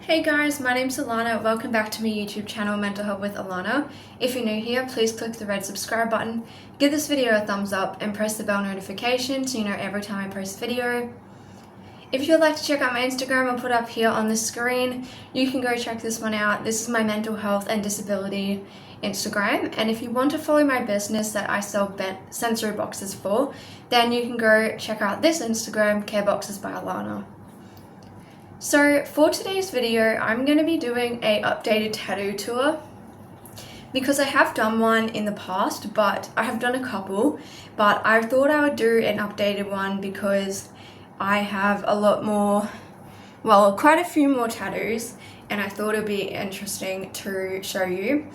Hey guys, my name's Alana. Welcome back to my YouTube channel, Mental Health with Alana. If you're new here, please click the red subscribe button, give this video a thumbs up, and press the bell notification so you know every time I post a video. If you'd like to check out my Instagram, I'll put up here on the screen. You can go check this one out. This is my mental health and disability Instagram. And if you want to follow my business that I sell sensory boxes for, then you can go check out this Instagram, Care Boxes by Alana. So for today's video, I'm going to be doing a updated tattoo tour because I have done one in the past, but I have done a couple, but I thought I would do an updated one because I have a lot more, well, quite a few more tattoos, and I thought it'd be interesting to show you.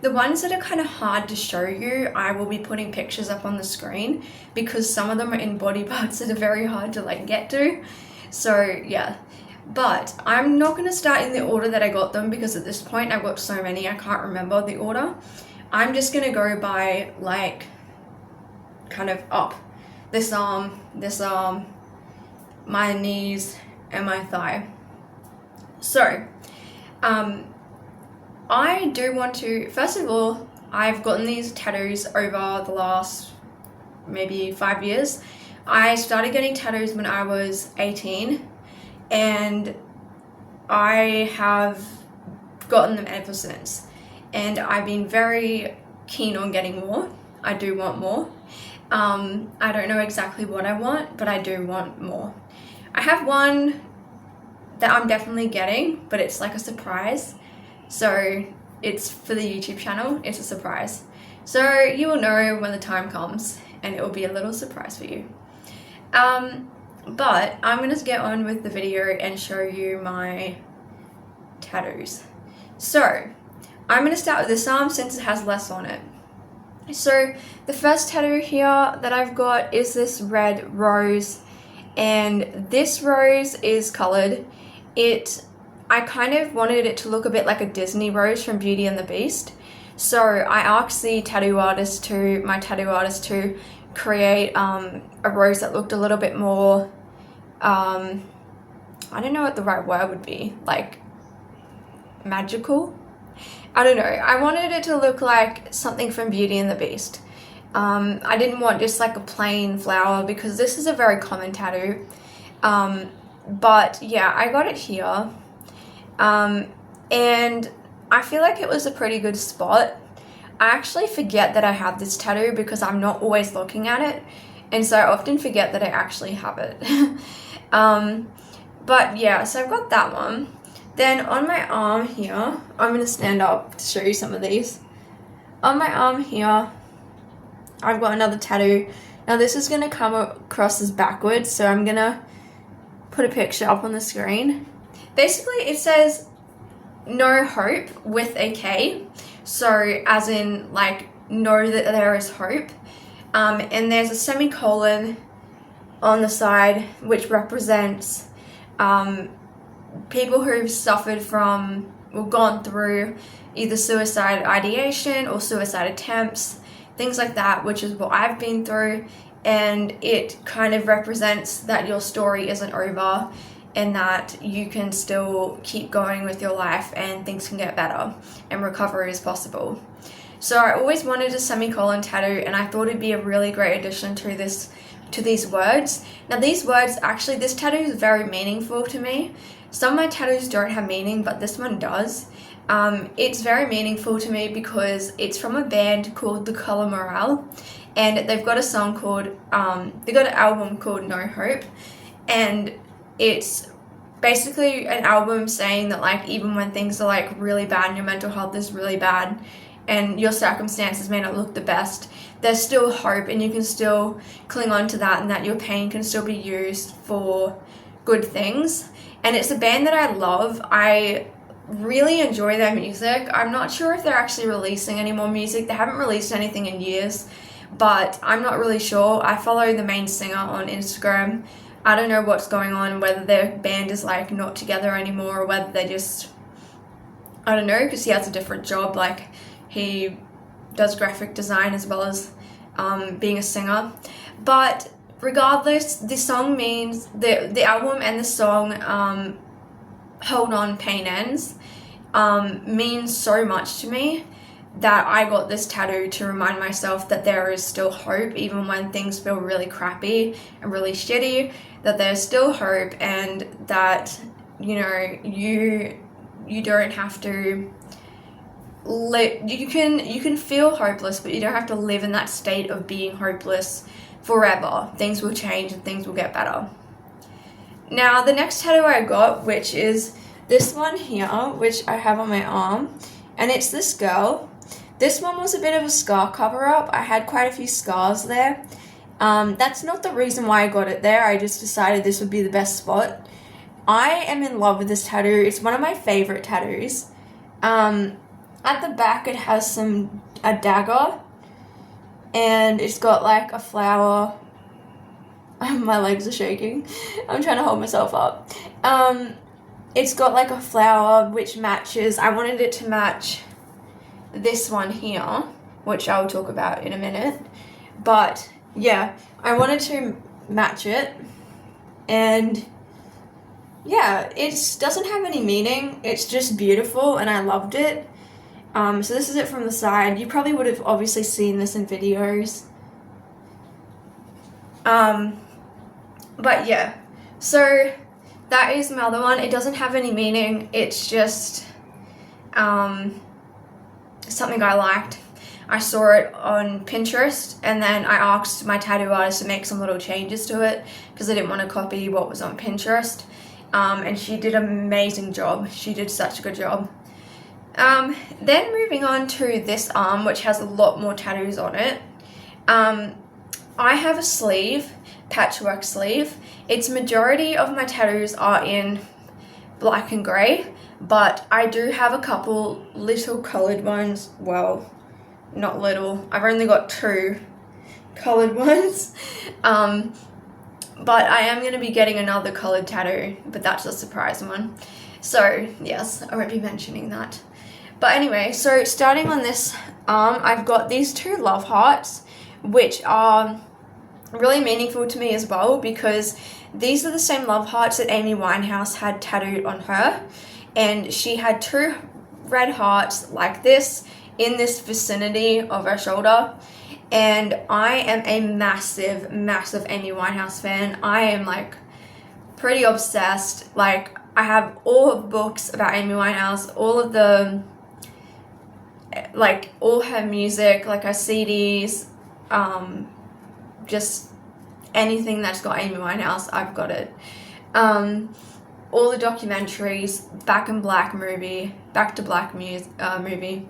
The ones that are kind of hard to show you, I will be putting pictures up on the screen because some of them are in body parts that are very hard to get to. So yeah. But I'm not going to start in the order that I got them because at this point I've got so many I can't remember the order. I'm just going to go by kind of up. This arm, my knees, and my thigh. So, I do want to, first of all, I've gotten these tattoos over the last maybe 5 years. I started getting tattoos when I was 18. And I have gotten them ever since. And I've been very keen on getting more. I do want more. I don't know exactly what I want, but I do want more. I have one that I'm definitely getting, but it's like a surprise. So it's for the YouTube channel, it's a surprise. So you will know when the time comes and it will be a little surprise for you. But I'm going to get on with the video and show you my tattoos. So, I'm going to start with this arm since it has less on it. So, the first tattoo here that I've got is this red rose, and this rose is coloured. I kind of wanted it to look a bit like a Disney rose from Beauty and the Beast. So, I asked my tattoo artist to create a rose that looked a little bit more, I don't know what the right word would be, like magical? I don't know. I wanted it to look like something from Beauty and the Beast. I didn't want just like a plain flower because this is a very common tattoo. But yeah, I got it here. And I feel like it was a pretty good spot. I actually forget that I have this tattoo because I'm not always looking at it, and so I often forget that I actually have it. But yeah, so I've got that one. Then on my arm here, I'm going to stand up to show you some of these. On my arm here, I've got another tattoo. Now this is going to come across as backwards, so I'm going to put a picture up on the screen. Basically, it says no hope with a K. So as in know that there is hope. And there's a semicolon on the side which represents people who've suffered from or gone through either suicide ideation or suicide attempts, things like that, which is what I've been through. And it kind of represents that your story isn't over and that you can still keep going with your life and things can get better and recovery is possible. So I always wanted a semicolon tattoo, and I thought it'd be a really great addition to these words. Now these words, actually this tattoo is very meaningful to me. Some of my tattoos don't have meaning, but this one does. It's very meaningful to me because it's from a band called The Color Morale, and they've got a song called, they got an album called No Hope, and it's basically an album saying that even when things are really bad and your mental health is really bad and your circumstances may not look the best, there's still hope and you can still cling on to that, and that your pain can still be used for good things. And it's a band that I love. I really enjoy their music. I'm not sure if they're actually releasing any more music. They haven't released anything in years, but I'm not really sure. I follow the main singer on Instagram. I don't know what's going on, whether their band is not together anymore or whether they just, I don't know, because he has a different job. He does graphic design as well as being a singer. But regardless, the song means, the album and the song hold on pain ends means so much to me that I got this tattoo to remind myself that there is still hope, even when things feel really crappy and really shitty, that there's still hope, and that, you know, you don't have to you can feel hopeless, but you don't have to live in that state of being hopeless forever. Things will change and things will get better. Now, the next tattoo I got, which is this one here, which I have on my arm, and it's this girl. This one was a bit of a scar cover-up. I had quite a few scars there. That's not the reason why I got it there. I just decided this would be the best spot. I am in love with this tattoo. It's one of my favorite tattoos. At the back it has a dagger, and it's got like a flower. My legs are shaking. I'm trying to hold myself up. It's got like a flower which matches. I wanted it to match this one here, which I'll talk about in a minute. But yeah, I wanted to match it, and yeah, it doesn't have any meaning. It's just beautiful, and I loved it. So this is it from the side. You probably would have obviously seen this in videos. But yeah, so that is my other one. It doesn't have any meaning. It's just something I liked. I saw it on Pinterest, and then I asked my tattoo artist to make some little changes to it because I didn't want to copy what was on Pinterest. And she did an amazing job. She did such a good job. Then moving on to this arm, which has a lot more tattoos on it. I have a sleeve, patchwork sleeve. Its majority of my tattoos are in black and grey, but I do have a couple little coloured ones. Well, not little. I've only got 2 coloured ones. But I am going to be getting another coloured tattoo, but that's a surprise one. So, yes, I won't be mentioning that. But anyway, so starting on this arm, I've got these 2 love hearts, which are really meaningful to me as well, because these are the same love hearts that Amy Winehouse had tattooed on her. And she had 2 red hearts like this in this vicinity of her shoulder. And I am a massive, massive Amy Winehouse fan. I am like pretty obsessed. Like, I have all the books about Amy Winehouse, all of the, like, all her music, like her CDs, just anything that's got Amy Winehouse, I've got it. All the documentaries, Back to Black movie.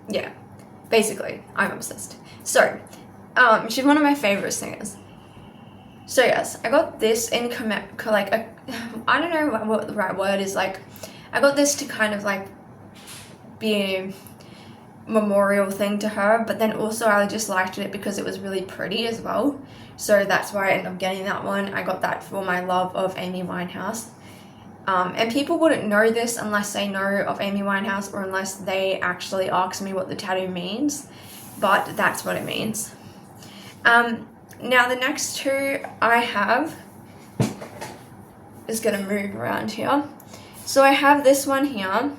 Yeah. Basically, I'm obsessed. So, she's one of my favorite singers. So yes, I got this in I don't know what the right word is. Like, I got this to kind of like be a memorial thing to her, but then also I just liked it because it was really pretty as well. So that's why I ended up getting that one. I got that for my love of Amy Winehouse. And people wouldn't know this unless they know of Amy Winehouse, or unless they actually ask me what the tattoo means, but that's what it means. Now the next 2 I have is going to move around here. So I have this one here.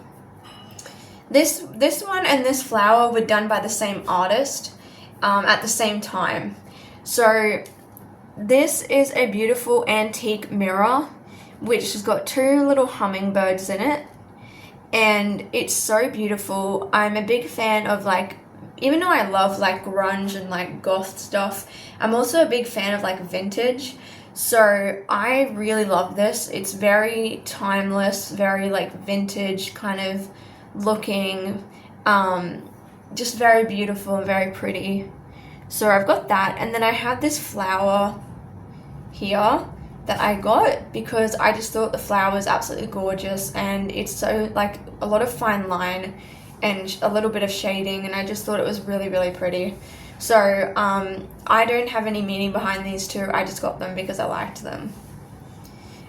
This one and this flower were done by the same artist at the same time. So this is a beautiful antique mirror, which has got 2 little hummingbirds in it, and it's so beautiful. I'm a big fan of, like, even though I love like grunge and like goth stuff, I'm also a big fan of like vintage. So I really love this. It's very timeless, very like vintage kind of looking, just very beautiful and very pretty. So I've got that, and then I have this flower here that I got because I just thought the flower was absolutely gorgeous, and it's so like a lot of fine line and a little bit of shading, and I just thought it was really, really pretty. So I don't have any meaning behind these 2, I just got them because I liked them.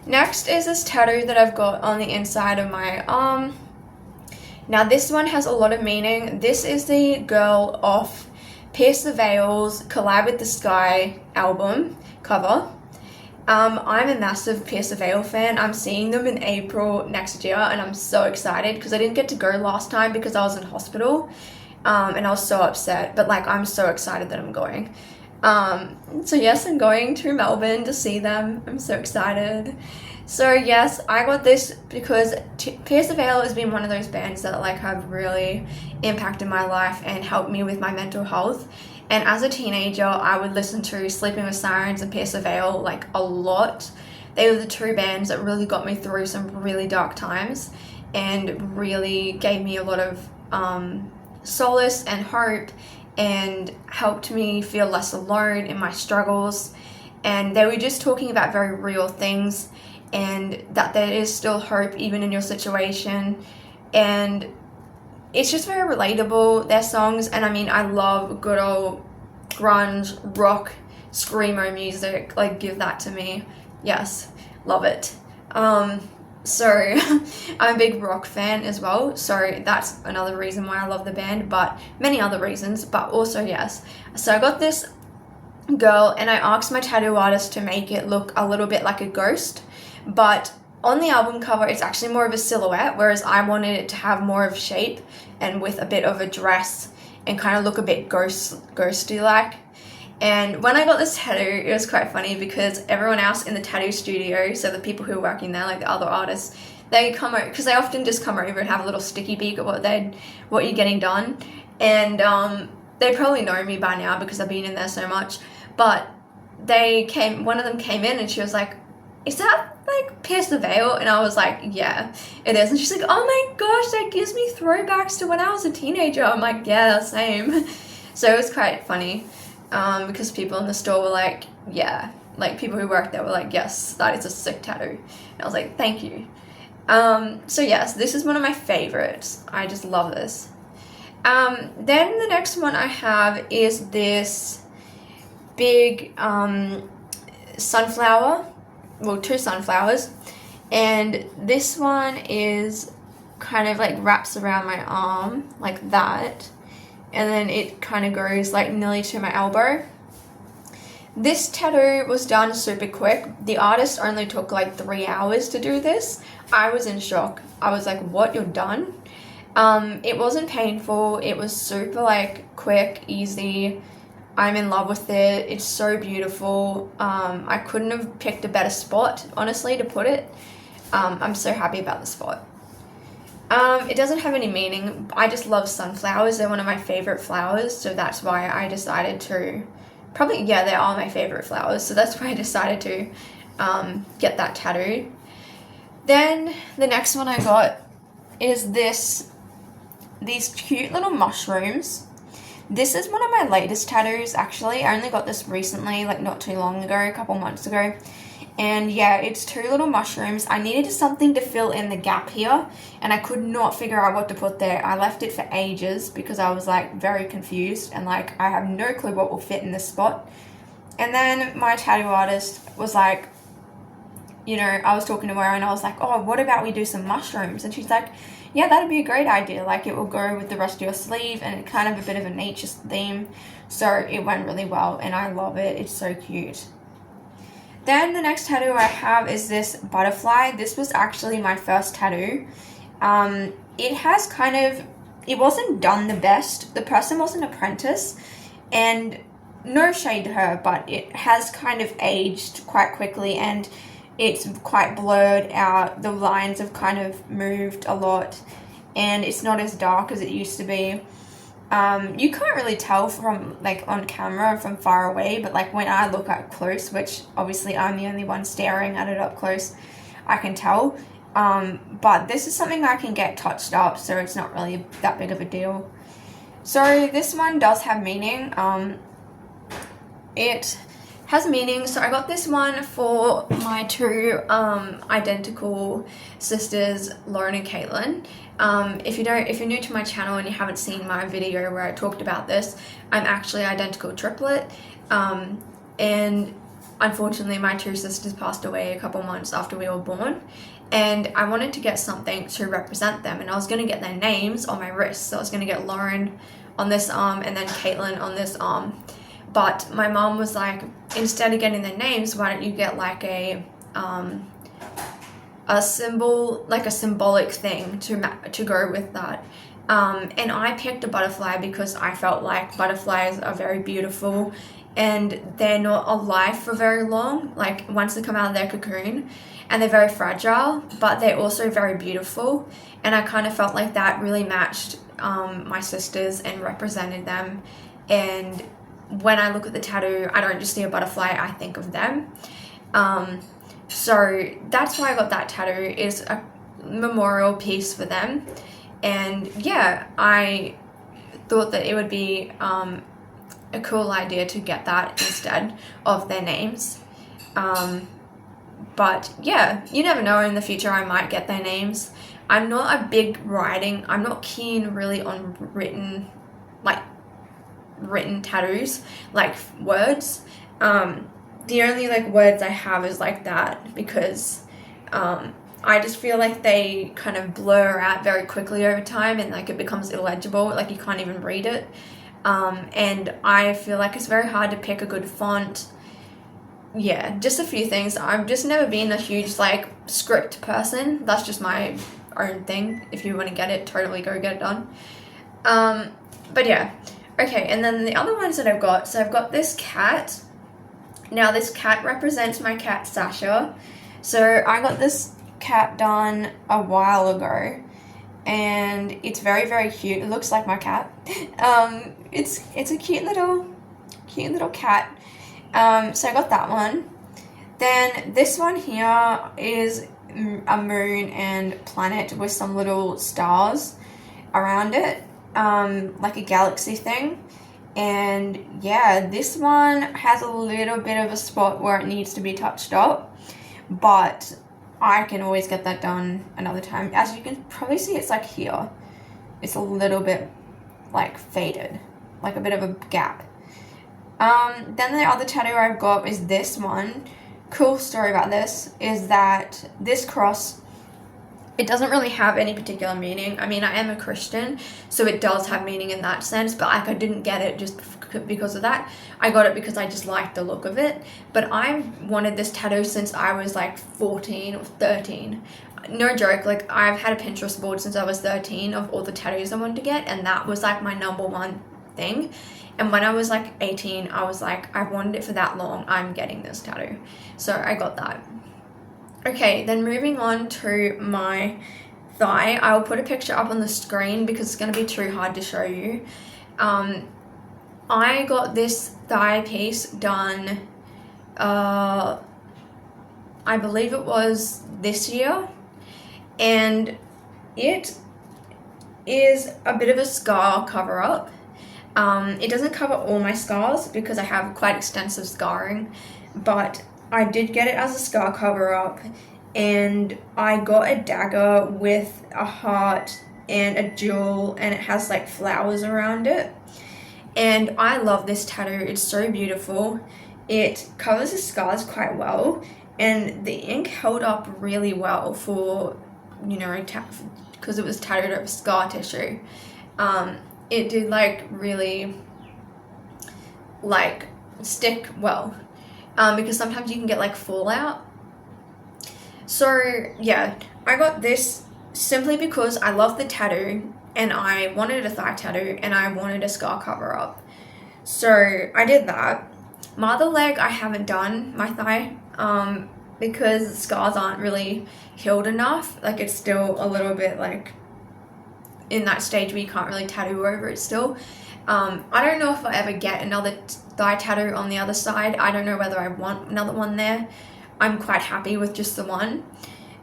Next is this tattoo that I've got on the inside of my arm. Now this one has a lot of meaning. This is the girl off Pierce the Veil's Collide with the Sky album cover. I'm a massive Pierce the Veil fan. I'm seeing them in April next year, and I'm so excited because I didn't get to go last time because I was in hospital, and I was so upset. But like, I'm so excited that I'm going. So yes, I'm going to Melbourne to see them. I'm so excited. So yes, I got this because Pierce the Veil has been one of those bands that like have really impacted my life and helped me with my mental health. And as a teenager, I would listen to Sleeping with Sirens and Pierce the Veil like a lot. They were the two bands that really got me through some really dark times and really gave me a lot of solace and hope and helped me feel less alone in my struggles. And they were just talking about very real things and that there is still hope even in your situation. And it's just very relatable, their songs. And I mean, I love good old grunge, rock, screamo music. Like, give that to me. Yes, love it. So I'm a big rock fan as well, so that's another reason why I love the band, but many other reasons, but also yes. So I got this girl and I asked my tattoo artist to make it look a little bit like a ghost, but on the album cover it's actually more of a silhouette, whereas I wanted it to have more of shape and with a bit of a dress and kind of look a bit ghosty like. And when I got this tattoo, it was quite funny because everyone else in the tattoo studio, so the people who are working there, like the other artists, they come over, because they often just come over and have a little sticky beak at what you're getting done. And they probably know me by now because I've been in there so much. But one of them came in and she was like, "Is that like Pierce the Veil?" And I was like, "Yeah, it is." And she's like, "Oh my gosh, that gives me throwbacks to when I was a teenager." I'm like, "Yeah, same." So it was quite funny. Because people in the store were like, yeah, like people who worked there were like, "Yes, that is a sick tattoo." And I was like, "Thank you." So yes, this is one of my favorites. I just love this. Then the next one I have is this big sunflower, well, two sunflowers, and this one is kind of like wraps around my arm like that. And then it kind of goes like nearly to my elbow. This tattoo was done super quick. The artist only took like 3 hours to do this. I was in shock. I was like, "What, you're done?" It wasn't painful. It was super like quick, easy. I'm in love with it. It's so beautiful. I couldn't have picked a better spot, honestly, to put it. I'm so happy about the spot. It doesn't have any meaning. I just love sunflowers. They're one of my favorite flowers, so that's why I decided to, they are my favorite flowers, so that's why I decided to get that tattooed. Then the next one I got is these cute little mushrooms. This is one of my latest tattoos, actually. I only got this recently, like not too long ago, a couple months ago. And yeah, it's 2 little mushrooms. I needed something to fill in the gap here, and I could not figure out what to put there. I left it for ages because I was like very confused and like I have no clue what will fit in this spot. And then my tattoo artist was like, I was talking to her and I was like, "Oh, what about we do some mushrooms?" And she's like, "Yeah, that'd be a great idea. Like, it will go with the rest of your sleeve and it's kind of a bit of a nature theme." So it went really well and I love it. It's so cute. Then the next tattoo I have is this butterfly. This was actually my first tattoo. It wasn't done the best. The person was an apprentice, and no shade to her, but it has kind of aged quite quickly and it's quite blurred out. The lines have kind of moved a lot and it's not as dark as it used to be. You can't really tell from like on camera from far away, but like when I look up close, which obviously I'm the only one staring at it up close, I can tell. But this is something I can get touched up, so it's not really that big of a deal. So this one does have meaning. It has meaning. So I got this one for my 2 identical sisters, Lauren and Caitlin. If you're new to my channel and you haven't seen my video where I talked about this, I'm actually identical triplet. And unfortunately my 2 sisters passed away a couple months after we were born. And I wanted to get something to represent them, and I was going to get their names on my wrist. So I was going to get Lauren on this arm and then Caitlin on this arm. But my mom was like, instead of getting their names, why don't you get like a symbol, like a symbolic thing to go with that. And I picked a butterfly because I felt like butterflies are very beautiful and they're not alive for very long, like once they come out of their cocoon, and they're very fragile, but they're also very beautiful. And I kind of felt like that really matched my sisters and represented them. And when I look at the tattoo, I don't just see a butterfly, I think of them. So that's why I got that tattoo, is a memorial piece for them. And yeah, I thought that it would be a cool idea to get that instead of their names. But yeah, you never know, in the future I might get their names. I'm not a big writing, I'm not keen really on written tattoos, like words. The only like words I have is like that, because I just feel like they kind of blur out very quickly over time, and like it becomes illegible, like you can't even read it. And I feel like it's very hard to pick a good font. Yeah, just a few things. I've just never been a huge like script person. That's just my own thing. If you want to get it, totally go get it done. But yeah, okay. And then the other ones that I've got, so I've got this cat. Now this cat represents my cat Sasha. So I got this cat done a while ago, and it's very, very cute. It looks like my cat. It's a cute little cat. So I got that one. Then this one here is a moon and planet with some little stars around it, like a galaxy thing. And yeah, this one has a little bit of a spot where it needs to be touched up, but I can always get that done another time. As you can probably see, it's like here. It's a little bit like faded, like a bit of a gap. Then the other tattoo I've got is this one. Cool story about this is that this cross, it doesn't really have any particular meaning. I mean, I am a Christian, so it does have meaning in that sense, but like I didn't get it just because of that. I got it because I just liked the look of it. But I've wanted this tattoo since I was like 14 or 13. No joke, like I've had a Pinterest board since I was 13 of all the tattoos I wanted to get, and that was like my number one thing. And when I was like 18, I was like, I've wanted it for that long, I'm getting this tattoo. So I got that. Okay, then moving on to my thigh. I'll put a picture up on the screen because it's going to be too hard to show you. I got this thigh piece done, I believe it was this year. And it is a bit of a scar cover-up. It doesn't cover all my scars because I have quite extensive scarring, but I did get it as a scar cover-up, and I got a dagger with a heart and a jewel, and it has like flowers around it. And I love this tattoo. It's so beautiful. It covers the scars quite well, and the ink held up really well for, you know, because it was tattooed over scar tissue. It did like really like stick well, because sometimes you can get like fallout. So yeah, I got this simply because I love the tattoo and I wanted a thigh tattoo and I wanted a scar cover up. So I did that. My other leg I haven't done, my thigh, because the scars aren't really healed enough. Like it's still a little bit like in that stage where you can't really tattoo over it still. I don't know if I ever get another thigh tattoo on the other side. I don't know whether I want another one there. I'm quite happy with just the one.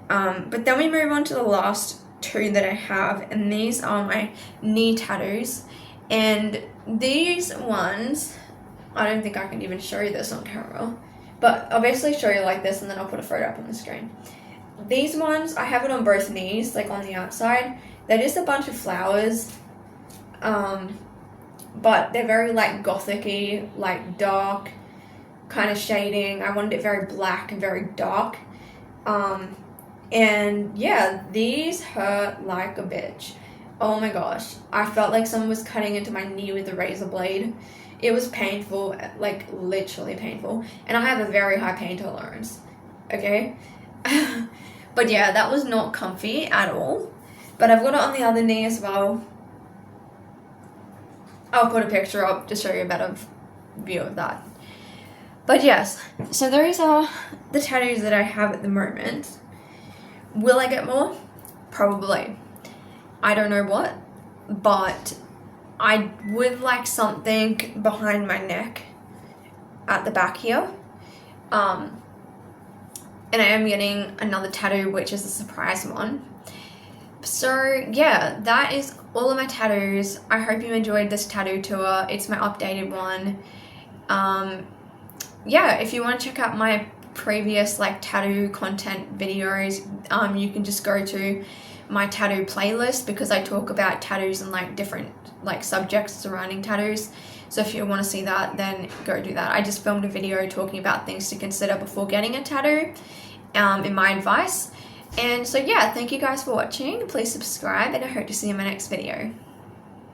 But then we move on to the last two that I have, and these are my knee tattoos. And these ones, I don't think I can even show you this on camera, but I'll basically show you like this and then I'll put a photo up on the screen. These ones, I have it on both knees, like on the outside. They're just a bunch of flowers, but they're very like gothic-y, like dark kind of shading. I wanted it very black and very dark. And yeah, these hurt like a bitch. Oh my gosh, I felt like someone was cutting into my knee with a razor blade. It was painful, like literally painful. And I have a very high pain tolerance, okay? But yeah, that was not comfy at all. But I've got it on the other knee as well. I'll put a picture up to show you a better view of that. But yes, so those are the tattoos that I have at the moment. Will I get more? Probably. I don't know what, but I would like something behind my neck at the back here. And I am getting another tattoo, which is a surprise one. So yeah, that is all of my tattoos. I hope you enjoyed this tattoo tour. It's my updated one. Yeah, if you want to check out my previous like tattoo content videos, you can just go to my tattoo playlist, because I talk about tattoos and like different like subjects surrounding tattoos. So if you want to see that, then go do that. I just filmed a video talking about things to consider before getting a tattoo, in my advice. And so yeah, thank you guys for watching. Please subscribe, and I hope to see you in my next video.